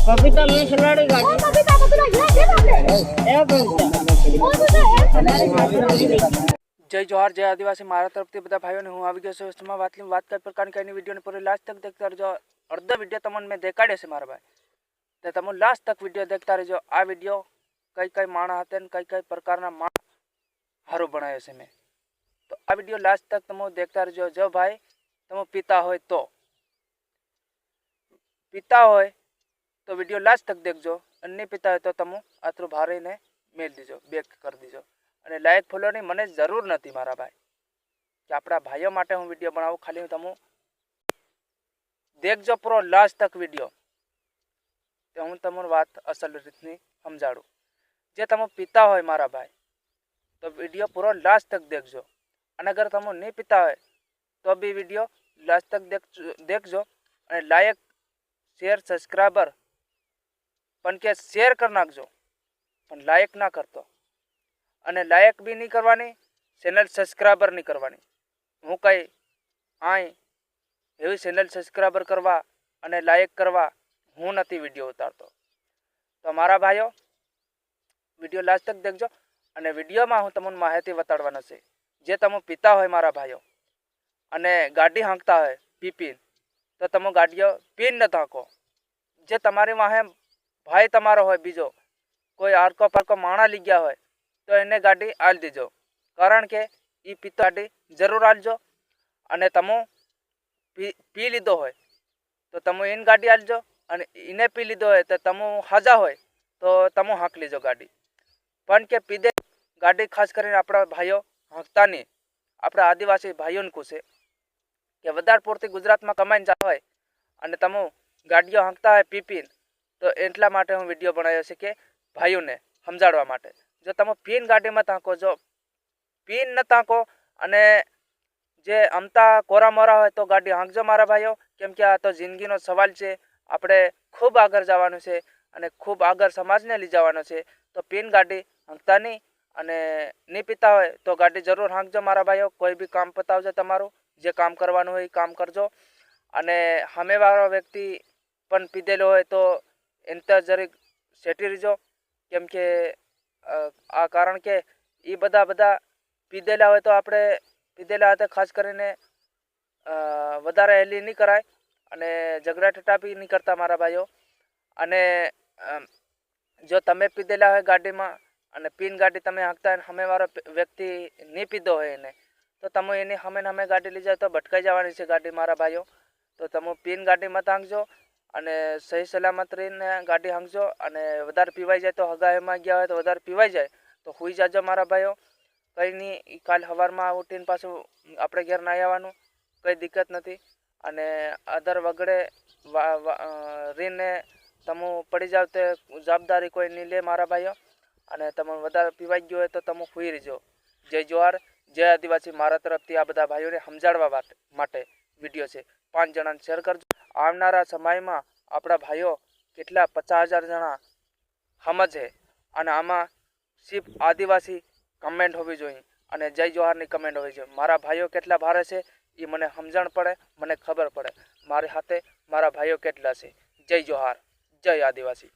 पपीता में सलाड़ी गाड़ी जय जोहार जय आदिवासी मारा तरफ बधा भाईओ ने हूँ આવી ગયો છું વસ્તુમાં વાત કઈ પ્રકારની કઈની વિડીયોને પૂરી લાસ્ટ તક देखता रहो। अर्धा वीडियो તમને મેં દેખાડ્યો છે મારા ભાઈ, તો તમે લાસ્ટ તક વિડીયો देखता રહેજો। આ વિડીયો કઈ કઈ માણા હતા ને કઈ કઈ પ્રકારના માણ હારો બનાવ્યો છે મેં, તો આ વિડીયો લાસ્ટ તક તમે देखता રહેજો। જો ભાઈ તમે પીતા હોય તો વિડીયો લાસ્ટ તક देखજો, અને નહીં પીતા હોય તો તમે આટલું ભારીને મેળ દીજો, બેક કરી દીજો। અને લાઈક ફોલોની મને જરૂર નથી મારા ભાઈ, કે આપણા ભાઈઓ માટે હું વિડીયો બનાવું, ખાલી તમે देखજો પૂરો લાસ્ટ તક વિડીયો, તો હું તમને વાત અસલ રીતની સમજાડું। જે તમે પીતા હોય મારા ભાઈ તો વિડીયો પૂરો લાસ્ટ તક देखજો, અને અગર તમે નહીં પીતા હોય તો બી વિડીયો લાસ્ટ તક देखજો। અને લાઈક શેર સબસ્ક્રાઈબર પણ કે શેર કરી નાખજો, પણ લાઈક ના કરતો, અને લાઈક બી નહીં કરવાની, ચેનલ સબસ્ક્રાઈબર નહીં કરવાની। હું કઈ આય એવી ચેનલ સબસ્ક્રાઈબર કરવા અને લાઈક કરવા હું નથી વિડીયો ઉતારતો। તો મારા ભાઈઓ વિડીયો લાસ્ટ તક देखજો, અને વિડીયોમાં હું તમને માહિતી બતાડવાનો છે। જે તમે પીતા હોય મારા ભાઈઓ અને ગાડી હાંકતા હોય પીપીને, તો તમે ગાડીઓ પીને ન હાંકો। જે તમારી વાહે ભાઈ તમારો હોય બીજો કોઈ આરકો પારકો માણા લઈ ગયા હોય તો એને ગાડી આલી દેજો, કારણ કે એ પીતો ગાડી જરૂર આલજો। અને તમે પી લીધો હોય તો તમે એને ગાડી આલજો, અને એને પી લીધો હોય તો તમે હાજા હોય તો તમે હાંક લીજો ગાડી। પણ કે પીધે ગાડી ખાસ કરીને આપણા ભાઈઓ હાંકતા નહીં। આપણા આદિવાસી ભાઈઓને પૂછે કે વધારે પૂરતી ગુજરાતમાં કમાઈને જતા હોય અને તમે ગાડીઓ હાંકતા હોય પીપીને, તો એટલા માટે હું વિડીયો બનાવ્યો છે કે ભાઈઓને સમજાડવા માટે। જો તમે પીને ગાડીમાં તાંકો, જો પીને ન તાંકો અને જે અમતા કોરા મોરા હોય તો ગાડી હાંકજો મારા ભાઈઓ, કેમ કે આ તો જિંદગીનો સવાલ છે। આપણે ખૂબ આગળ જવાનું છે અને ખૂબ આગળ સમાજને લઈ જવાનો છે, તો પીને ગાડી હાંકતા નહીં। અને નહીં પીતા હોય તો ગાડી જરૂર હાંકજો મારા ભાઈઓ। કોઈ બી કામ પતાવજો, તમારું જે કામ કરવાનું હોય એ કામ કરજો। અને સામેવાળો વ્યક્તિ પણ પીધેલો હોય તો એને તો જરીક સેટી રહીજો, કેમ કે આ કારણ કે એ બધા પીધેલા હોય તો આપણે પીધેલા હતા ખાસ કરીને વધારે હેલી નહીં કરાય, અને ઝઘડા ઠઠા બી નહીં કરતા મારા ભાઈઓ। અને જો તમે પીધેલા હોય ગાડીમાં અને પીન ગાડી તમે હાંકતા હોય, સામેવાળો વ્યક્તિ નહીં પીધો હોય એને, તો તમે એની સામે ગાડી લઈ જાય તો ભટકાઈ જવાની છે ગાડી મારા ભાઈઓ। તો તમે પીન ગાડી મત હાંકજો, અને સહી સલામત રહીને ગાડી હાંકજો। અને વધારે પીવાઈ જાય તો હગાઈમાં ગયા હોય તો વધારે પીવાઈ જાય તો સુઈ જાજો મારા ભાઈઓ। કંઈ નહીં, કાલ સવારમાં ઉઠીને પાછું આપણે ઘેર ના આવવાનું, કંઈ દિક્કત નથી। અને અધર વગડે રીને તમે પડી જાવ તો જવાબદારી કોઈ નહીં લે મારા ભાઈઓ। અને તમે વધારે પીવાઈ ગયો હોય તો તમે સુઈ રહેજો। જય જોહાર જય આદિવાસી મારા તરફથી આ બધા ભાઈઓને સમજાડવા માટે વિડીયો છે। 5 જણાને શેર કરજો। આવનારા સમયમાં આપણા ભાઈઓ કેટલા 50,000 જણા સમજે, અને આમાં સિર્ફ આદિવાસી કમેન્ટ હોવી જોઈએ અને જય જોહારની કમેન્ટ હોવી જોઈએ। મારા ભાઈઓ કેટલા ભારે છે એ મને સમજણ પડે, મને ખબર પડે મારી હાથે મારા ભાઈઓ કેટલા છે। જય જોહાર જય આદિવાસી।